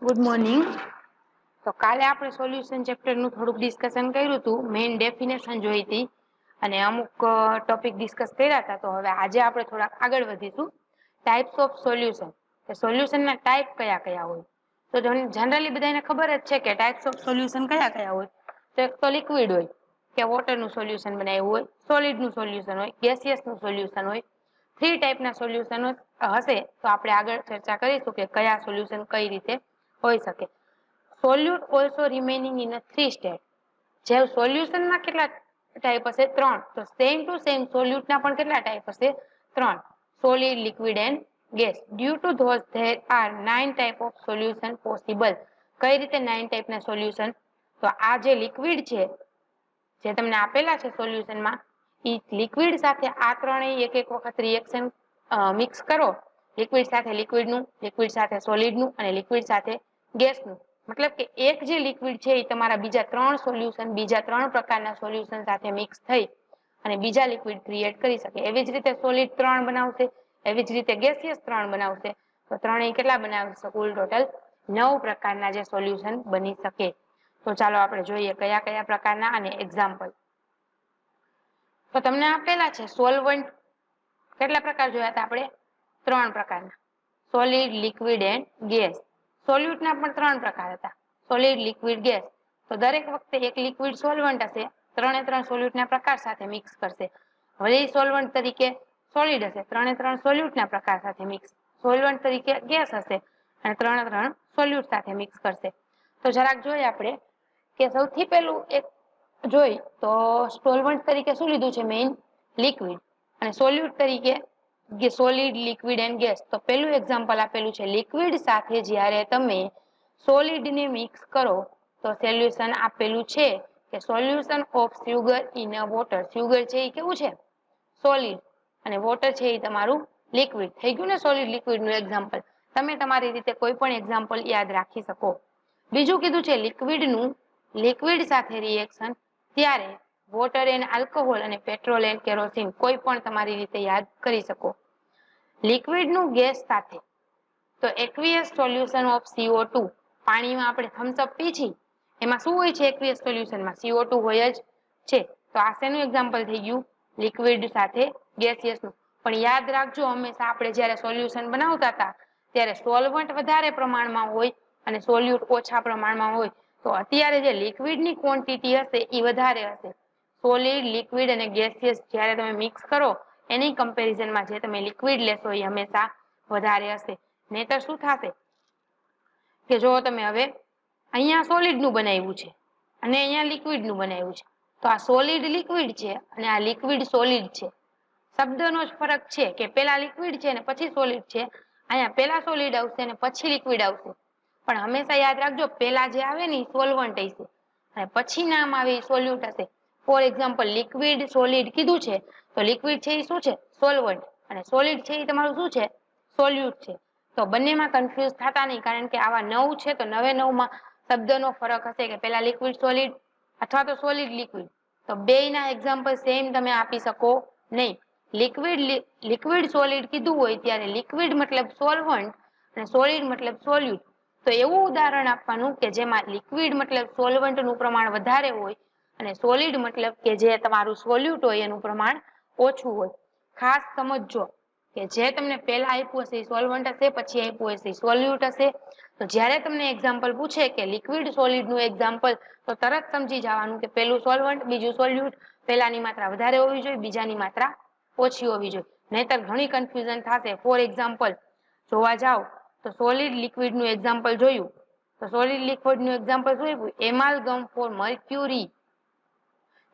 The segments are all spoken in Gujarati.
Good morning. તો કાલે આપણે સોલ્યુશન ચેપ્ટરનું થોડુંક ડિસ્કશન કર્યું હતું, મેઇન ડેફિનેશન જોઈ હતી અને અમુક ટોપિક ડિસ્કસ કર્યા હતા. તો હવે આજે આપણે થોડાક આગળ વધીશું. ટાઈપ્સ ઓફ સોલ્યુશન, સોલ્યુશનના ટાઈપ કયા કયા હોય. તો જનરલી બધાને ખબર જ છે કે ટાઈપ્સ ઓફ સોલ્યુશન કયા કયા હોય. તો એક તો લિક્વિડ હોય કે વોટરનું સોલ્યુશન બનાવ્યું હોય, સોલિડનું સોલ્યુશન હોય, ગેસિયસનું સોલ્યુશન હોય. 3 ટાઈપના સોલ્યુશન હશે. તો આપણે આગળ ચર્ચા કરીશું કે કયા સોલ્યુશન કઈ રીતે હોઈ શકે. સોલ્યુટ ઓલ્સો રિમેનિંગ ઇન 3 સ્ટેટ. જે સોલ્યુશનમાં કેટલા ટાઈપ હશે? 3. તો સેમ ટુ સેમ સોલ્યુટના પણ કેટલા ટાઈપ હશે? 3. Solid, liquid and gas. Due to those there are 9 type of solution possible. કઈ રીતે 9 ટાઈપના સોલ્યુશન? તો આ જે લિક્વિડ છે, જે તમને આપેલા છે સોલ્યુશનમાં, એ લિક્વિડ સાથે આ ત્રણેય એક એક વખત રિએક્શન મિક્સ કરો. લિક્વિડ સાથે લિક્વિડનું, લિક્વિડ સાથે સોલિડનું અને લિક્વિડ સાથે ગેસનું. મતલબ કે એક જે લિક્વિડ છે એ તમારા બીજા 3 સોલ્યુશન, બીજા 3 પ્રકારના સોલ્યુશન સાથે મિક્સ થઈ અને બીજા લિક્વિડ ક્રિએટ કરી શકે. એવી જ રીતે સોલિડ 3 બનાવશે, એવી જ રીતે ગેસિયસ 3 બનાવશે. તો ત્રણેય કેટલા બનાવશે? કુલ ટોટલ 9 પ્રકારના જે સોલ્યુશન બની શકે. તો ચાલો આપણે જોઈએ કયા કયા પ્રકારના અને એક્ઝામ્પલ. તો તમને આપેલા છે સોલ્વન્ટ. કેટલા પ્રકાર જોયા હતા આપણે? 3 પ્રકારના: સોલિડ, લિક્વિડ એન્ડ ગેસ. સોલ્યુટના પણ 3 પ્રકાર હતા: સોલિડ, લિક્વિડ, ગેસ. તો દરેક વખતે એક લિક્વિડ સોલ્વન્ટ હશે, 3 સોલ્યુટના પ્રકાર સાથે મિક્સ કરશે. વળી સોલ્વન્ટ તરીકે સોલિડ હશે, 3 સોલ્યુટના પ્રકાર સાથે મિક્સ. સોલ્વન્ટ તરીકે ગેસ હશે અને 3 સોલ્યુટ સાથે મિક્સ કરશે. તો જરાક જોઈએ આપણે કે સૌથી પહેલું એક જોઈ તો સોલ્વન્ટ તરીકે શું લીધું છે? Main liquid. અને સોલ્યુટ તરીકે સોલિડ, લિક્વિડ એન્ડ ગેસ. તો પહેલું એક્ઝામ્પલ આપેલું છે લિક્વિડ સાથે જ્યારે તમે સોલિડને મિક્સ કરો તો સોલ્યુશન આપેલું છે કે solution of sugar in a water. Sugar છે એ કેવું છે? સોલિડ. અને વોટર છે એ તમારું લિક્વિડ. થઈ ગયું ને સોલિડ લિક્વિડનું એક્ઝામ્પલ. તમે તમારી રીતે કોઈ પણ એક્ઝામ્પલ યાદ રાખી શકો. બીજું કીધું છે લિક્વિડનું લિક્વિડ સાથે રિએક્શન, ત્યારે વોટર એન્ડ આલ્કોહોલ અને પેટ્રોલ એન્ડ કેરોસીન. કોઈ પણ તમારી રીતે યાદ કરી શકો. લિક્વિડનું ગેસ સાથે, તો એક્વિયસ સોલ્યુશન ઓફ CO2. પાણીમાં આપણે થમ્સઅપ પી છીએ, એમાં શું હોય છે? એક્વિયસ સોલ્યુશનમાં CO2 હોય જ છે. તો આ શેનું એક્ઝામ્પલ થઈ ગયું? લિક્વિડ સાથે ગેસિયસનું. પણ યાદ રાખજો, હંમેશા આપણે જ્યારે સોલ્યુશન બનાવતા હતા ત્યારે સોલ્વન્ટ વધારે પ્રમાણમાં હોય અને સોલ્યુટ ઓછા પ્રમાણમાં હોય. તો અત્યારે જે લિક્વિડની ક્વોન્ટિટી હશે એ વધારે હશે. સોલિડ, લિક્વિડ અને ગેસિયસ જ્યારે તમે મિક્સ કરો એની કમ્પેરિઝનમાં જે તમે લિક્વિડ લેશો એ હંમેશા વધારે હશે. નહીતર શું થશે કે જો તમે હવે અહીંયા સોલિડનું બનાવ્યું છે અને અહીંયા લિક્વિડનું બનાવ્યું છે, તો આ સોલિડ લિક્વિડ છે અને આ લિક્વિડ સોલિડ છે. શબ્દનો જ ફરક છે કે પેલા લિક્વિડ છે ને પછી સોલિડ છે. અહીંયા પેલા સોલિડ આવશે અને પછી લિક્વિડ આવશે. પણ હંમેશા યાદ રાખજો, પેલા જે આવે ને એ સોલ્વન્ટ હશે અને પછી નામ આવે એ સોલ્યુટ હશે. ફોર એક્ઝામ્પલ, લિક્વિડ સોલિડ કીધું છે તો લિક્વિડ છે એ શું છે? સોલ્વન્ટ. અને સોલિડ છે એ તમારું શું છે? સોલ્યુટ છે. તો બંનેમાં કન્ફ્યુઝ થતા નહીં, કારણ કે આવા 9 છે તો 9 શબ્દનો ફરક હશે કે પેલા લિક્વિડ સોલિડ અથવા તો સોલિડ લિક્વિડ. તો બેયના એક્ઝામ્પલ સેમ તમે આપી શકો નહીં. લિક્વિડ સોલિડ કીધું હોય ત્યારે લિક્વિડ મતલબ સોલ્વન્ટ અને સોલિડ મતલબ સોલ્યુટ. તો એવું ઉદાહરણ આપવાનું કે જેમાં લિક્વિડ મતલબ સોલ્વન્ટનું પ્રમાણ વધારે હોય અને સોલિડ મતલબ કે જે તમારું સોલ્યુટ હોય એનું પ્રમાણ ઓછું હોય. ખાસ સમજજો કે જે તમને પહેલા આપ્યું હશે એ સોલ્વન્ટ હશે, પછી આપ્યું હશે એ સોલ્યુટ હશે. તો જ્યારે તમને એક્ઝામ્પલ પૂછે કે લિક્વિડ સોલિડનું એક્ઝામ્પલ, તો તરત સમજી જવાનું કે પેલું સોલ્વન્ટ, બીજું સોલ્યુટ. પેલાની માત્રા વધારે હોવી જોઈએ, બીજાની માત્રા ઓછી હોવી જોઈએ. નહીતર ઘણી કન્ફ્યુઝન થશે. ફોર એક્ઝામ્પલ જોવા જાવ તો સોલિડ લિક્વિડનું એક્ઝામ્પલ જોયું તો સોલિડ લિક્વિડનું એક્ઝામ્પલ શું આપ્યું? એમાલ્ગમ ફોર મર્ક્યુરી.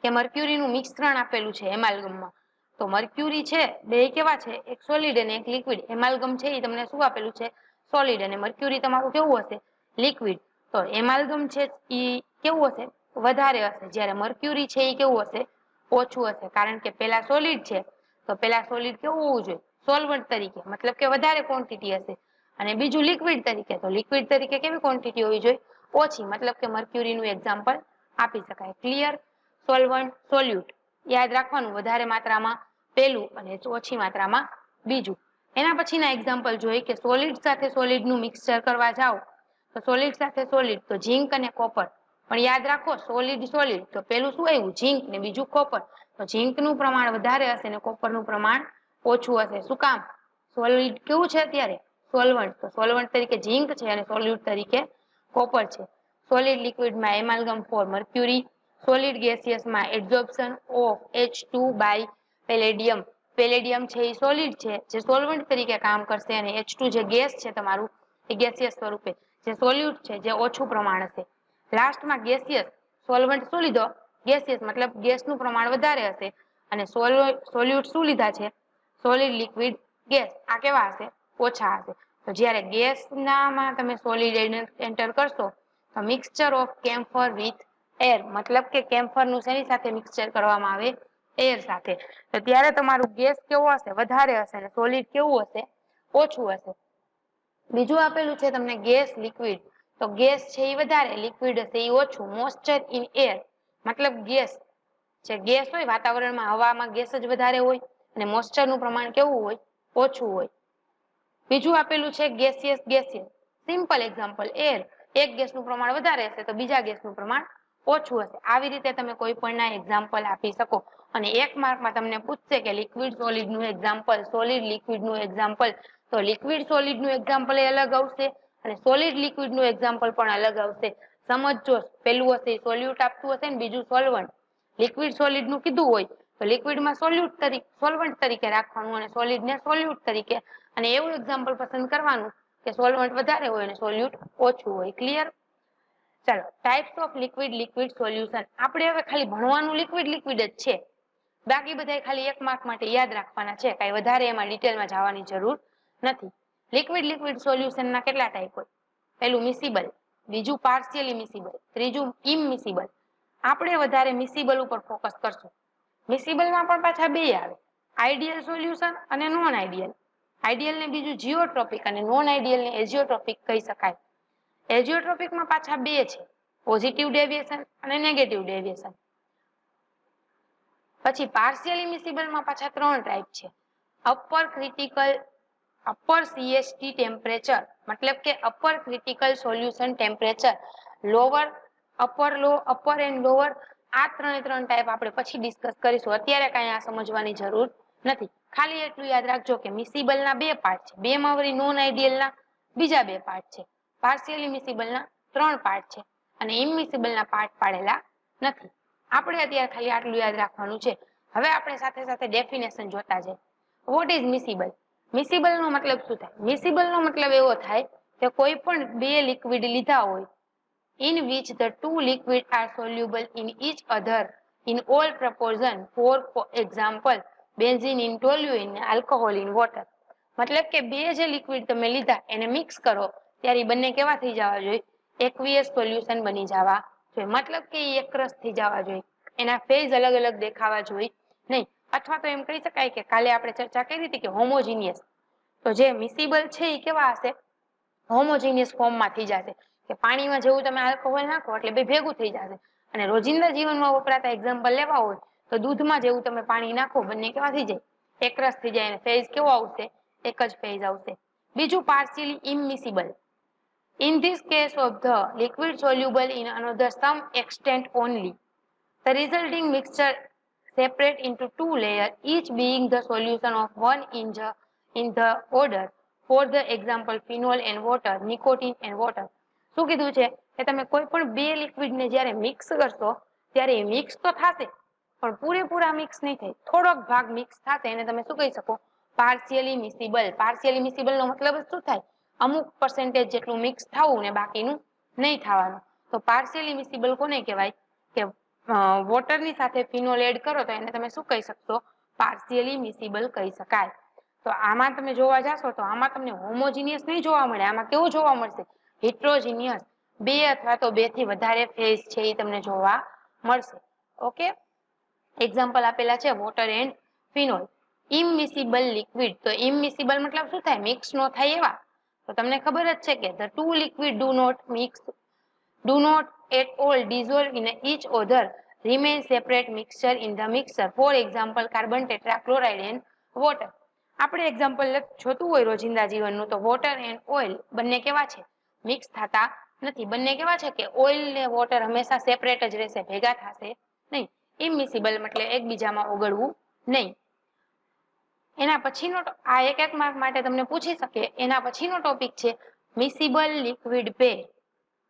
કે મર્ક્યુરીનું મિશ્રણ આપેલું છે એમાલ્ગમમાં. તો મર્ક્યુરી છે, બે કેવા છે? એક સોલિડ અને એક લિક્વિડ. એમાલ્ગમ છે એ તમને શું આપેલું છે? સોલિડ. અને મર્ક્યુરી તમારું કેવું હશે? લિક્વિડ. તો એમાલ્ગમ છે એ કેવું હશે? વધારે હશે. જ્યારે મર્ક્યુરી છે એ કેવું હશે? ઓછું હશે. કારણ કે પેલા સોલિડ છે તો પેલા સોલિડ કેવું હોવું જોઈએ? સોલ્વન્ટ તરીકે, મતલબ કે વધારે ક્વોન્ટિટી હશે. અને બીજું લિક્વિડ તરીકે, તો લિક્વિડ તરીકે કેવી ક્વોન્ટિટી હોવી જોઈએ? ઓછી. મતલબ કે મર્ક્યુરીનું એક્ઝામ્પલ આપી શકાય. ક્લિયર? સોલ્વન્ટ, સોલ્યુટ યાદ રાખવાનું, વધારે માત્રામાં પેલું અને ઓછી માત્રામાં બીજું. એના પછીના એક્ઝામ્પલ જોઈ કે સોલિડ સાથે સોલિડનું મિક્સચર કરવા જાઓ તો સોલિડ સાથે સોલિડ તો ઝીંક અને કોપર, પણ યાદ રાખો સોલિડ સોલિડ તો પેલું શું આવ્યું ઝીંક ને બીજું કોપર, તો ઝીંકનું પ્રમાણ વધારે હશે ને કોપરનું પ્રમાણ ઓછું હશે. શું કામ? સોલિડ કેવું છે અત્યારે સોલ્વન્ટ, તો સોલ્વન્ટ તરીકે ઝીંક છે અને સોલ્યુટ તરીકે કોપર છે. સોલિડ લિક્વિડમાં એમાલ્ગમ ફોર મર્ક્યુરી, સોલિડ ગેસિયસમાં adsorption of H2 by palladium. Palladium છે એ સોલિડ છે જે સોલ્વન્ટ તરીકે કામ કરશે અને H2 જે ગેસ છે તમારું એ ગેસિયસ સ્વરૂપે જે સોલ્યુટ છે જે ઓછું પ્રમાણ હશે. લાસ્ટમાં ગેસિયસ સોલ્વન્ટ શું લીધો ગેસિયસ મતલબ ગેસનું પ્રમાણ વધારે હશે અને સોલ્યુટ શું લીધા છે સોલિડ લિક્વિડ ગેસ, આ કેવા હશે ઓછા હશે. તો જ્યારે ગેસનામાં તમે સોલિડ એન્ટર કરશો તો mixture of chamfer with air, મતલબ કે કેમ્ફરનું શેની સાથે મિક્સચર કરવામાં આવે એર સાથે, તો ત્યારે તમારું ગેસ કેવો હશે વધારે હશે અને સોલિડ કેવું હશે ઓછું હશે. બીજું આપેલું છે તમને ગેસ લિક્વિડ, તો ગેસ છે એ વધારે લિક્વિડ હશે એ ઓછું. મોઇસ્ચર ઇન એર મતલબ ગેસ જે ગેસ હોય વાતાવરણમાં હવામાં ગેસ જ વધારે હોય અને મોઇસ્ચરનું પ્રમાણ કેવું હોય ઓછું હોય. બીજું આપેલું છે gaseous gaseous, simple example air, એક ગેસનું પ્રમાણ વધારે હશે તો બીજા ગેસનું પ્રમાણ ઓછું હશે. આવી રીતે તમે કોઈ પણના એક્ઝામ્પલ આપી શકો. અને 1 માર્કમાં તમને પૂછશે કે લિક્વિડ સોલિડનું એક્ઝામ્પલ, સોલિડ લિક્વિડનું એક્ઝામ્પલ, તો લિક્વિડ સોલિડનું એક્ઝામ્પલ એ અલગ આવશે અને સોલિડ લિક્વિડનું એક્ઝામ્પલ પણ અલગ આવશે. સમજજો, પેલું હશે સોલ્યુટ આપતું હશે ને બીજું સોલ્વન્ટ. લિક્વિડ સોલિડનું કીધું હોય તો લિક્વિડમાં સોલ્વન્ટ તરીકે રાખવાનું અને સોલિડને સોલ્યુટ તરીકે, અને એવું એક્ઝામ્પલ પસંદ કરવાનું કે સોલ્વન્ટ વધારે હોય અને સોલ્યુટ ઓછું હોય. ક્લિયર? ચાલો, types of liquid liquid solution. આપણે હવે ખાલી ભણવાનું લિક્વિડ લિક્વિડ જ છે, બાકી બધા ખાલી 1 માર્ક માટે યાદ રાખવાના છે, કાંઈ વધારે એમાં ડિટેલમાં જવાની જરૂર નથી. લિક્વિડ લિક્વિડ સોલ્યુશનના કેટલા ટાઈપ હોય? પહેલું મિસિબલ, બીજું પાર્શિયલી મિસિબલ, ત્રીજું ઇમમિસિબલ. આપણે વધારે મિસિબલ ઉપર ફોકસ કરશું. મિસિબલમાં પણ પાછા બે આવે, આઈડિયલ સોલ્યુશન અને નોન આઈડિયલ. આઈડિયલ ને બીજું જીઓટ્રોપિક અને નોન આઈડિયલ ને એઝિયોટ્રોપિક કહી શકાય. એઝિયોટ્રોપિકમાં પાછા બે છે, પોઝિટિવ ડેવિએશન અને નેગેટિવ ડેવિએશન. પછી પાર્શિયલી મિસિબલમાં પાછા 3 ટાઈપ છે, અપર CST ટેમ્પરેચર મતલબ કે upper critical solution temperature, lower upper and lower. આ 3 ટાઈપ આપણે પછી ડિસ્કસ કરીશું, અત્યારે કાંઈ આ સમજવાની જરૂર નથી. ખાલી એટલું યાદ રાખજો કે મિસિબલના 2 પાર્ટ છે, બેમાં વળી નોન આઈડિયલના બીજા 2 પાર્ટ છે, પાર્શિયલી મિસિબલના 3 પાર્ટ છે અને ઇમમિસિબલના પાર્ટ પાડેલા નથી. આપણે અત્યારે ખાલી આટલું યાદ રાખવાનું છે. હવે આપણે સાથે સાથે ડેફિનેશન જોતા જઈએ. What is મિસિબલ? મિસિબલનો મતલબ શું થાય? મિસિબલનો મતલબ એવો થાય કે કોઈ પણ 2 લિક્વિડ લીધા હોય in which the 2 liquid are soluble in each other in all proportion, for example benzene in toluene and alcohol in water. મતલબ કે 2 જે લિક્વિડ તમે લીધા એને મિક્સ કરો ત્યારે બંને કેવા થઈ જવા જોઈએ? એક્વિયસ સોલ્યુશન બની જવા જોઈએ. મતલબ કે એકરસ થઈ જવા જોઈએ, એના ફેઝ અલગ અલગ દેખાવા જોઈએ નહીં. અથવા તો એમ કહી શકાય કે કાલે આપણે ચર્ચા કરી હતી કે હોમોજીનિયસ, તો જે મિસિબલ છે એ કેવા હશે? હોમોજીનિયસ ફોર્મમાં થઈ જશે, કે પાણીમાં જેવું તમે આલ્કોહોલ નાખો એટલે બે ભેગું થઈ જશે. અને રોજિંદા જીવનમાં વપરાતા એક્ઝામ્પલ લેવા હોય તો દૂધમાં જેવું તમે પાણી નાખો બંને કેવા થઈ જાય? એકરસ થઈ જાય અને ફેઝ કેવો આવશે? એક જ ફેઝ આવશે. બીજું partially ઇમમિસિબલ. In this case of the liquid soluble in another some extent only, the resulting mixture separate into 2 layers, each being the solution of one in the order. For the example, phenol and water, nicotine and water. શું કીધું છે કે તમે કોઈ પણ 2 લિક્વિડને જ્યારે મિક્સ કરશો ત્યારે એ મિક્સ તો થશે પણ પૂરેપૂરા મિક્સ નહીં થાય, થોડોક ભાગ મિક્સ થશે એને તમે શું કહી શકો? પાર્શિયલી મિસિબલ. પાર્શિયલી મિસિબલનો મતલબ શું થાય? અમુક પર્સન્ટેજ જેટલું મિક્સ થવું ને બાકીનું નહીં થવાનું. તો પાર્શિયલી મિસિબલ કોને કહેવાય? કે વોટરની સાથે ફિનોલ એડ કરો તો એને તમે શું કહી શકશો? પાર્શિયલી મિસિબલ કહી શકાય. તો આમાં તમે જોવા જાશો તો આમાં તમને હોમોજીનિયસ નહીં જોવા મળે, આમાં કેવું જોવા મળશે? હિટ્રોજીનિયસ. 2 અથવા તો 2 થી વધારે ફેઝ છે એ તમને જોવા મળશે. ઓકે, એક્ઝામ્પલ આપેલા છે વોટર એન્ડ ફિનોલ. ઇમમિસિબલ લિક્વિડ, તો ઇમમિસિબલ મતલબ શું થાય? મિક્સ નો થાય એવા. તો તમને ખબર જ છે કે the 2 liquid do not at all dissolve in each other, remain separate mixture in the mixer. For example, carbon tetrachloride and water. આપણે એક્ઝામ્પલ જોતું હોય રોજિંદા જીવનનું તો વોટર એન્ડ ઓઇલ બંને કેવા છે? મિક્સ થતા નથી. બંને કેવા છે કે ઓઇલ ને વોટર હંમેશા સેપરેટ જ રહેશે, ભેગા થશે નહીં. ઇમિસિબલ એટલે એકબીજામાં ઓગળવું નહીં. એના પછીનો આ એક માર્ક માટે તમને પૂછી શકે. એના પછીનો ટોપિક છે મિસિબલ લિક્વિડ પેર.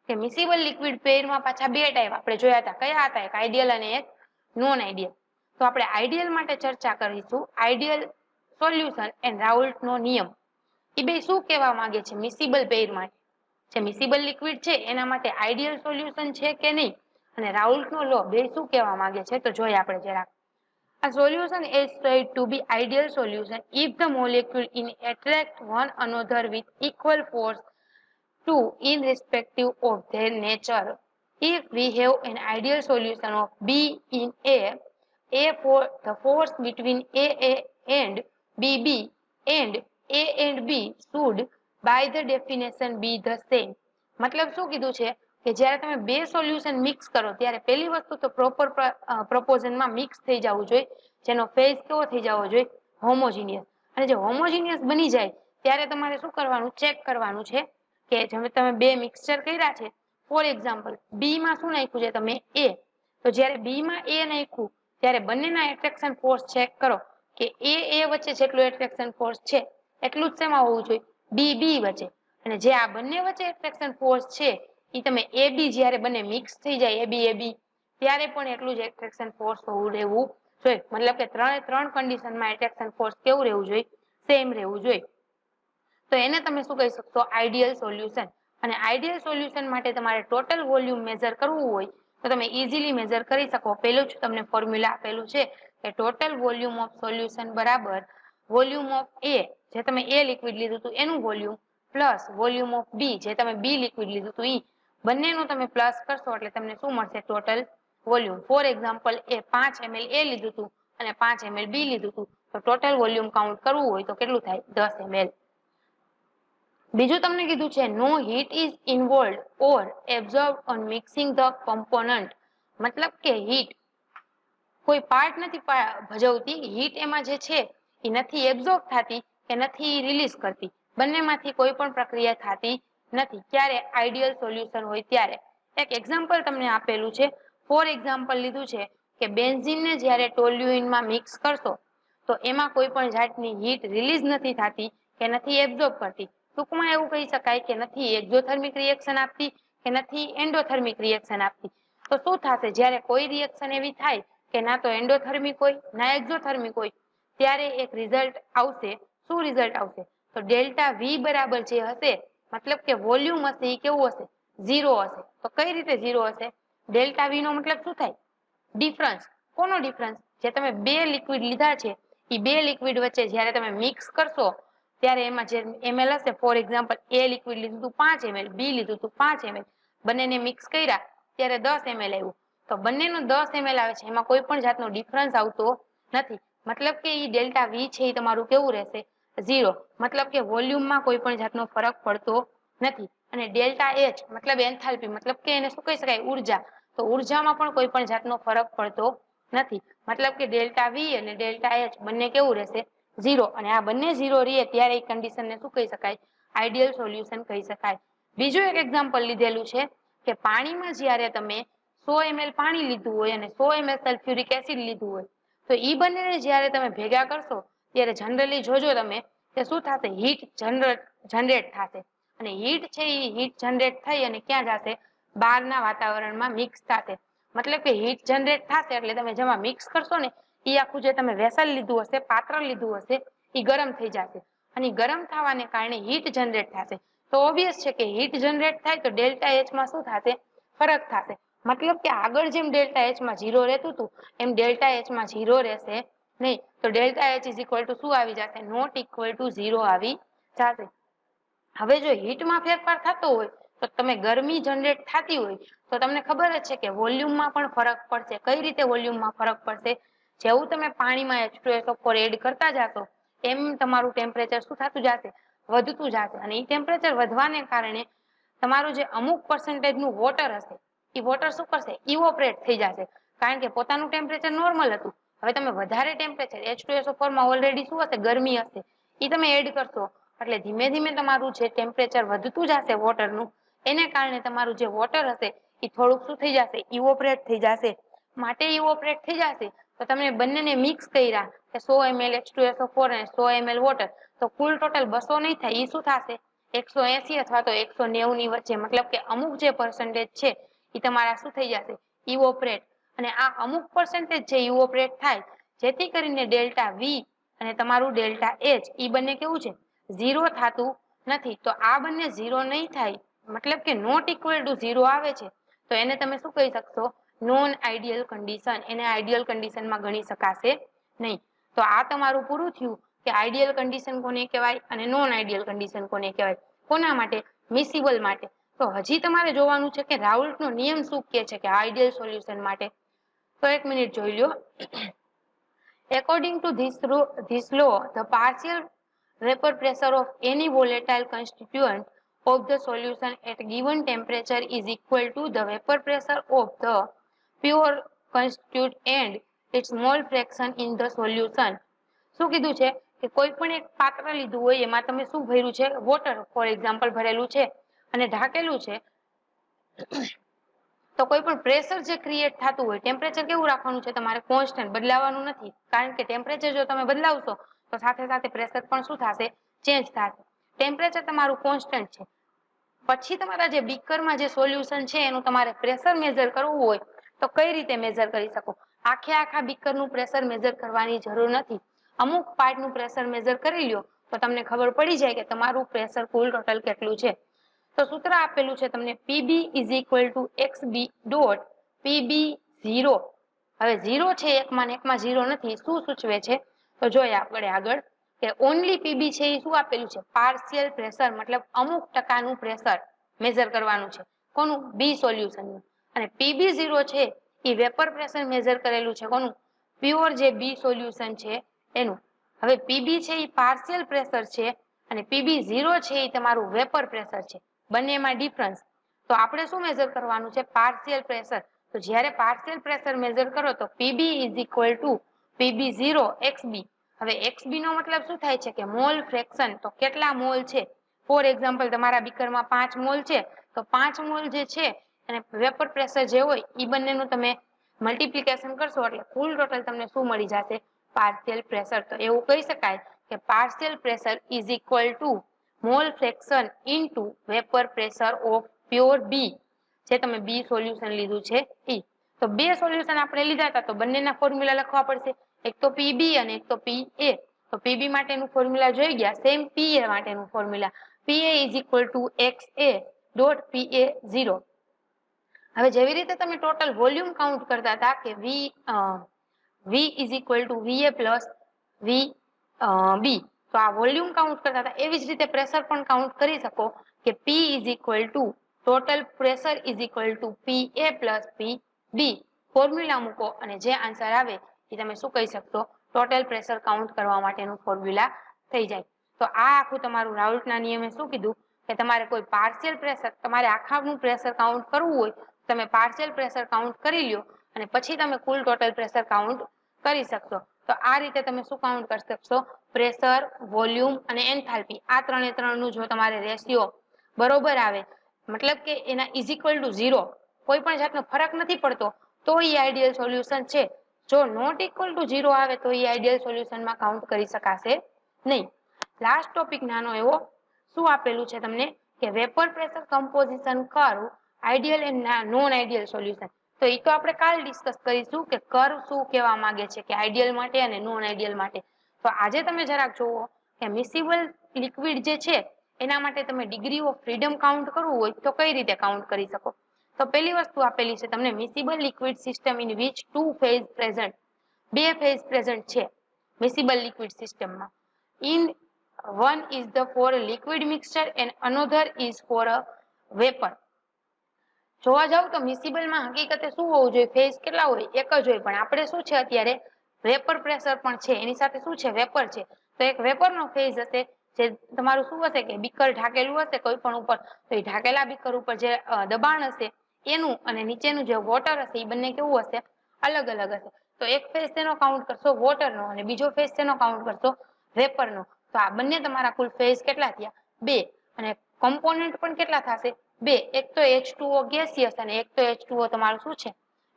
કે મિસિબલ લિક્વિડ પેરમાં પાછા બે ટાઈપ આપણે જોયા હતા. કયા હતા? એક આઈડિયલ અને એક નોન આઈડિયલ. તો આપણે આઈડિયલ માટે ચર્ચા કરીશું. આઈડિયલ સોલ્યુશન એન્ડ રાઉલ્ટનો નિયમ. એ બે શું કહેવા માંગે છે મિસિબલ પેર માટે? જે મિસિબલ લિક્વિડ છે એના માટે આઈડિયલ સોલ્યુશન છે કે નહીં, અને રાઉલ્ટનો લો બે શું કહેવા માંગે છે તો જોઈએ આપણે જરાક. A solution is said to be ideal solution if the molecule in attract one another with equal force to in respective of their nature. If we have an ideal solution of B in for the force between A and B and A and B should by the definition be the same. મતલબ શું કીધું છે કે જ્યારે તમે બે સોલ્યુશન મિક્સ કરો ત્યારે પહેલી વસ્તુ તો પ્રોપર પ્રોપોર્શનમાં મિક્સ થઈ જવું જોઈએ, જેનો ફેઝ કેવો થઈ જવો જોઈએ? હોમોજીનિયસ. અને જે હોમોજીનિયસ બની જાય ત્યારે તમારે શું કરવાનું? ચેક કરવાનું છે કે જેમ તમે બે મિક્સચર કર્યા છે, ફોર એક્ઝામ્પલ બી માં શું નાખ્યું છે તમે? એ. તો જ્યારે બી માં એ નાખ્યું ત્યારે બંનેના એટ્રેક્શન ફોર્સ ચેક કરો કે એ વચ્ચે જેટલું એટ્રેક્શન ફોર્સ છે એટલું જ શેમાં હોવું જોઈએ? બી વચ્ચે. અને જે આ બંને વચ્ચે એટ્રેક્શન ફોર્સ છે એ તમે એ બી જ્યારે બંને મિક્સ થઈ જાય એ બી ત્યારે પણ એટલું જ એટ્રેક્શન ફોર્સ હોવું રહેવું જોઈએ. મતલબ કે ત્રણ કન્ડિશનમાં એટ્રેક્શન ફોર્સ કેવું રહેવું જોઈએ? સેમ રહેવું જોઈએ. તો એને તમે શું કહી શકશો? Ideal solution. અને આઈડિયલ સોલ્યુશન માટે તમારે ટોટલ વોલ્યુમ મેઝર કરવું હોય તો તમે ઇઝીલી મેઝર કરી શકો. પેલું જ તમને ફોર્મ્યુલા આપેલું છે કે ટોટલ વોલ્યુમ ઓફ સોલ્યુશન બરાબર વોલ્યુમ ઓફ એ, જે તમે એ લિક્વિડ લીધું હતું એનું volume, plus volume of B, જે તમે બી લિક્વિડ લીધું હતું ઈ, બંનેનું તમે પ્લસ કરશો એટલે તમને શું મળશે? Total volume. For example A 5 ml એ લીધું હતું અને 5 ml બી લીધું હતું, તો ટોટલ વોલ્યુમ કાઉન્ટ કરવું હોય તો કેટલું થાય? 10 ml. બીજું તમને કીધું છે no heat is involved or absorb on mixing the component. મતલબ કે હીટ કોઈ પાર્ટ નથી ભજવતી, હીટ એમાં જે છે એ નથી એબ્ઝોર્બ થતી કે નથી રિલીઝ કરતી, બંનેમાંથી કોઈ પણ પ્રક્રિયા થતી નથી. ક્યારે? આઈડિયલ સોલ્યુશન હોય ત્યારે. એક એક્ઝામ્પલ તમને આપેલું છે. ફોર એક્ઝામ્પલ લીધું છે કે બેન્ઝીનને જ્યારે ટોલ્યુઇનમાં મિક્સ કરશો તો એમાં કોઈ પણ જાતની હીટ રિલીઝ નથી થતી કે નથી એબ્ઝોર્બ કરતી. ટૂંકમાં એવું કહી શકાય કે નથી એક્ઝોથર્મિક રિએક્શન આપતી કે નથી એન્ડોથર્મિક રિએક્શન આપતી. તો શું થશે? જ્યારે કોઈ રિએક્શન એવી થાય કે ના તો એન્ડોથર્મિક હોય ના એક્ઝોથર્મિક હોય ત્યારે એક રિઝલ્ટ આવશે. શું રિઝલ્ટ આવશે? તો ડેલ્ટા વી બરાબર જે હશે, મતલબ કે વોલ્યુમ હશે એ કેવું હશે? 0 હશે. તો કઈ રીતે 0 હશે? ડેલ્ટા વી નો મતલબ શું થાય? ડિફરન્સ. કોનો ડિફરન્સ? જે તમે બે લિક્વિડ લીધા છે એ બે લિક્વિડ વચ્ચે જ્યારે તમે મિક્સ કરશો ત્યારે એમાં જે ml હશે, ફોર એક્ઝામ્પલ એ લિક્વિડ લીધું હતું 5 ml, બી લીધું હતું 5 ml, બંનેને મિક્સ કર્યા ત્યારે 10 ml આવ્યું. તો બંનેનું 10 ml આવે છે, એમાં કોઈ પણ જાતનો ડિફરન્સ આવતો નથી. મતલબ કે એ ડેલ્ટા વી છે એ તમારું કેવું રહેશે? 0. મતલબ કે વોલ્યુમમાં કોઈ પણ જાતનો ફરક પડતો નથી. અને ડેલ્ટા એચ મતલબ એન્થાલ્પી, મતલબ કે એને શું કહી શકાય? ઉર્જા. તો ઉર્જામાં પણ કોઈ પણ જાતનો ફરક પડતો નથી. મતલબ કે ડેલ્ટા વી અને ડેલ્ટા એચ બંને કેવું રહેશે? 0. અને આ બંને 0 રહે ત્યારે એ કન્ડિશનને શું કહી શકાય? આઈડિયલ સોલ્યુશન કહી શકાય. બીજું એક એક્ઝામ્પલ લીધેલું છે કે પાણીમાં જ્યારે તમે 100 ml પાણી લીધું હોય અને 100 ml સલ્ફ્યુરિક એસિડ લીધું હોય તો એ બંનેને જ્યારે તમે ભેગા કરશો ત્યારે જનરલી જોજો તમે કે શું થશે? હીટ જનરેટ થશે. અને હીટ છે એ હીટ જનરેટ થઈ અને ક્યાં જશે? બહારના વાતાવરણમાં મિક્સ થશે. મતલબ કે હીટ જનરેટ થશે એટલે તમે જેમાં મિક્સ કરશો ને એ આખું જે તમે વેસલ લીધું હશે, પાત્ર લીધું હશે, એ ગરમ થઈ જશે. અને ગરમ થવાને કારણે હીટ જનરેટ થશે. તો ઓબ્વિયસ છે કે હીટ જનરેટ થાય તો ડેલ્ટા એચ માં શું થશે? ફરક થશે. મતલબ કે આગળ જેમ ડેલ્ટા એચ માં 0 રહેતું હતું એમ ડેલ્ટા એચ માં 0 રહેશે નહીં. તો delta H is equal two શું આવી જશે? નોટ ઇક્વલ ટુ 0 આવી જશે. હવે જો હીટમાં ફેરફાર થતો હોય તો તમે ગરમી જનરેટ થતી હોય તો તમને ખબર જ છે કે વોલ્યુમમાં પણ ફરક પડશે. કઈ રીતે વોલ્યુમમાં ફરક પડશે? જેવું તમે પાણીમાં H2SO4 એડ કરતા જશો એમ તમારું ટેમ્પરેચર શું થતું જશે? વધતું જશે. અને એ ટેમ્પરેચર વધવાને કારણે તમારું જે અમુક પર્સન્ટેજનું વોટર હશે એ વોટર શું કરશે? ઇવોપરેટ થઈ જશે. કારણ કે પોતાનું ટેમ્પરેચર નોર્મલ હતું, હવે તમે વધારે ટેમ્પરેચર H2SO4 માં ઓલરેડી શું હશે? ગરમી હશે, એ તમે એડ કરશો એટલે ધીમે ધીમે તમારું જે ટેમ્પરેચર વધતું જશે વોટરનું એને કારણે તમારું જે વોટર હશે એ થોડુંક શું થઈ જશે, ઇવોપરેટ થઈ જશે. માટે ઇવોપરેટ થઈ જશે તો તમે બંનેને મિક્સ કર્યા કે 100 ml H2SO4 અને 100 ml વોટર, તો કુલ ટોટલ 200 નહીં થાય, એ શું થશે 180 અથવા તો 190 ની વચ્ચે. મતલબ કે અમુક જે પર્સન્ટેજ છે એ તમારા શું થઈ જશે, ઇવોપરેટ. અને આ અમુક પર્સન્ટેજ જે ઇવોપરેટ થાય જેથી કરીને ડેલ્ટા વી અને તમારું ડેલ્ટા એચ એ બંને કેવું છે, ઝીરો થતું નથી. તો આ બંને ઝીરો નહીં થાય, મતલબ કે નોટ ઇક્વલ ટુ ઝીરો આવે છે, તો એને તમે શું કહી શકશો, નોન આઈડિયલ કન્ડિશન. એને આઈડિયલ કન્ડિશનમાં ગણી શકાશે નહીં. તો આ તમારું પૂરું થયું કે આઈડિયલ કન્ડિશન કોને કહેવાય અને નોન આઈડિયલ કન્ડિશન કોને કહેવાય. કોના માટે, મિસિબલ માટે. તો હજી તમારે જોવાનું છે કે રાઉલ્ટનો નિયમ શું કહે છે કે આઈડિયલ સોલ્યુશન માટે. તો એક મિનિટ જોઈ લો. According to this law, the partial vapor pressure of any volatile constituent of the solution at given temperature is equal to the vapor pressure of the pure constituent and its mole fraction in the solution. શું કીધું છે કે કોઈ પણ એક પાત્ર લીધું હોય, એમાં તમે શું ભર્યું છે, વોટર ફોર એક્ઝામ્પલ ભરેલું છે અને ઢાંકેલું છે, તો કોઈ પણ પ્રેશર જે ક્રિએટ થતું હોય, ટેમ્પરેચર કેવું રાખવાનું છે તમારે, કોન્સ્ટન્ટ, બદલાવાનું નથી. કારણ કે ટેમ્પરેચર જો તમે બદલાવશો તો સાથે સાથે પ્રેશર પણ શું થશે, ચેન્જ થશે. ટેમ્પરેચર તમારું કોન્સ્ટન્ટ છે. પછી તમારા જે બીકરમાં જે સોલ્યુશન છે એનું તમારે પ્રેશર મેઝર કરવું હોય તો કઈ રીતે મેઝર કરી શકો, આખા બીકરનું પ્રેશર મેઝર કરવાની જરૂર નથી. અમુક પાર્ટનું પ્રેશર મેઝર કરી લ્યો તો તમને ખબર પડી જાય કે તમારું પ્રેશર કુલ ટોટલ કેટલું છે. તો સૂત્ર આપેલું છે તમને, PB is equal two XB dot PB0. હવે 0 છે એકમાં ને એકમાં 0 નથી, શું સૂચવે છે તો જોઈએ આપણે આગળ કે ઓનલી PB છે એ શું આપેલું છે, પાર્શિયલ પ્રેશર, મતલબ અમુક ટકાનું પ્રેશર મેઝર કરવાનું છે. કોનું, બી સોલ્યુશનનું. અને PB0 છે એ વેપર પ્રેશર મેઝર કરેલું છે કોનું, પ્યોર જે બી સોલ્યુશન છે એનું. હવે PB છે એ પાર્શિયલ પ્રેશર છે અને PB0 છે એ તમારું વેપર પ્રેશર છે. બંનેમાં ડિફરન્સ. તો આપણે શું મેઝર કરવાનું છે, પાર્શિયલ પ્રેશર. તો જ્યારે પાર્શિયલ પ્રેશર મેઝર કરો તો PB is equal two PB0 XB. હવે XB નો મતલબ શું થાય છે કે મોલ ફ્રેક્શન, તો કેટલા મોલ છે. ફોર એક્ઝામ્પલ તમારા બીકરમાં 5 મોલ છે, તો 5 મોલ જે છે અને વેપર પ્રેશર જે હોય એ બંનેનું તમે મલ્ટિપ્લિકેશન કરશો એટલે કુલ ટોટલ તમને શું મળી જશે, પાર્શિયલ પ્રેશર. તો એવું કહી શકાય કે partial pressure is equal to mole fraction into vapour pressure of pure B, જે તમે બી સોલ્યુશન લીધું છે એ. તો બે સોલ્યુશન આપણે લીધા હતા તો બંનેના ફોર્મ્યુલા લખવા પડશે, એક તો PB અને એક તો PA. તો PB માટેનું ફોર્મ્યુલા જોઈ ગયા, સેમ PA માટેનું formula, PA is equal two XA dot PA0. હવે જેવી રીતે તમે ટોટલ વોલ્યુમ કાઉન્ટ કરતા હતા કે V is equal two VA plus VB, તો આ વોલ્યુમ કાઉન્ટ કરતા હતા એવી જ રીતે પ્રેશર પણ કાઉન્ટ કરી શકો કે P is equal two total pressure is equal two PA plus PB. Formula મૂકો અને જે આન્સર આવે એ તમે શું કહી શકશો, ટોટલ પ્રેશર કાઉન્ટ કરવા માટેનું ફોર્મ્યુલા થઈ જાય. તો આ આખું તમારું રાઉલ્ટના નિયમે શું કીધું કે તમારે કોઈ પાર્શિયલ પ્રેશર, તમારે આખાનું પ્રેશર કાઉન્ટ કરવું હોય તમે પાર્શિયલ પ્રેશર કાઉન્ટ કરી લ્યો અને પછી તમે કુલ ટોટલ પ્રેશર કાઉન્ટ કરી શકશો. તો આ રીતે તમે શું કાઉન્ટ કરી શકશો, પ્રેશર, વોલ્યુમ અને એન્થાલ્પી. આ ત્રણે ત્રણનું જો તમારે રેશિયો બરોબર આવે, મતલબ કે એના ઇઝ ઇક્વલ ટુ 0, કોઈ પણ જાતનો ફરક નથી પડતો, તો એ આઈડિયલ સોલ્યુશન છે. જો નોટ ઇક્વલ ટુ 0 આવે તો એ આઈડિયલ સોલ્યુશનમાં કાઉન્ટ કરી શકાશે નહીં. લાસ્ટ ટોપિક નાનો એવો શું આપેલું છે તમને કે vapour pressure composition curve, ideal and non ideal solution. તો એ તો આપણે કાલ ડિસ્કસ કરીશું કે કર્વ શું કહેવા માંગે છે કે આઈડિયલ માટે અને નોન આઈડિયલ માટે. તો આજે તમે જરાક જોવો કે મિસિબલ લિક્વિડ જે છે એના માટે તમે ડિગ્રી ઓફ ફ્રીડમ કાઉન્ટ કરવું હોય તો કઈ રીતે કાઉન્ટ કરી શકો. તો પહેલી વસ્તુ આપેલી છે તમને, miscible liquid system in which two phase present, બે ફેઝ પ્રેઝન્ટ છે મિસિબલ લિક્વિડ સિસ્ટમમાં. In one is the for a liquid mixture and another is for a vapor. જોવા જાવ તો મિસિબલમાં હકીકતે શું હોવું જોઈએ, ફેઝ કેટલા હોય, એક જ હોય. પણ આપણે શું છે અત્યારે વેપર પ્રેશર પણ છે, એની સાથે શું છે, વેપર છે. તો એક વેપરનો ફેઝ હશે જે તમારું શું હશે કે બીકર ઢાકેલું હશે કોઈ પણ ઉપર, તો એ ઢાકેલા બીકર ઉપર જે દબાણ હશે એનું અને નીચેનું જે વોટર હશે એ બંને કેવું હશે, અલગ અલગ હશે. તો એક ફેઝ તેનો કાઉન્ટ કરશો વોટરનો અને બીજો ફેઝ તેનો કાઉન્ટ કરશો વેપરનો. તો આ બંને તમારા કુલ ફેઝ કેટલા થયા, 2. અને કમ્પોનન્ટ પણ કેટલા થશે, બે, એક તો H2O ગેસિયસ અને એક તો H2O તમારું શું છે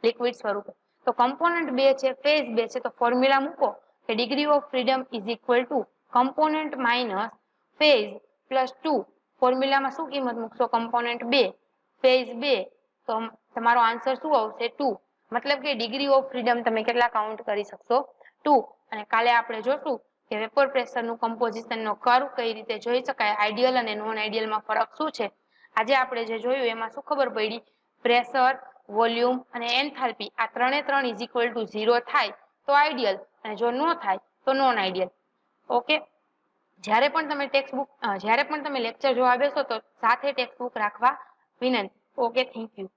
લિક્વિડ સ્વરૂપે. તો કમ્પોનન્ટ બે છે, ફેઝ બે છે, તો ફોર્મ્યુલા મૂકો કે degree of freedom is equal two component minus phase plus 2. ફોર્મ્યુલામાં શું કિંમત મૂકશો? કમ્પોનન્ટ બે, ફેઝ બે, તો તમારો આન્સર શું આવશે? 2. મતલબ કે ડિગ્રી ઓફ ફ્રીડમ તમે કેટલા કાઉન્ટ કરી શકશો? 2. અને કાલે આપણે જોશું કે વેપર પ્રેશરનું કમ્પોઝિશનનો કર્વ કઈ રીતે જોઈ શકાય, આઈડિયલ અને નોન આઈડિયલમાં ફરક શું છે. આજે આપણે જે જોયું એમાં શું ખબર પડી? પ્રેશર, વોલ્યુમ અને એન્થાલ્પી આ ત્રણે ત્રણ ઇઝ ઇક્વલ ટુ 0 થાય તો આઈડિયલ, અને જો ન થાય તો નોન આઈડિયલ. ઓકે, જ્યારે પણ તમે લેક્ચર જોવા બેસો તો સાથે ટેક્સ્ટ બુક રાખવા વિનંતી. Okay, thank you.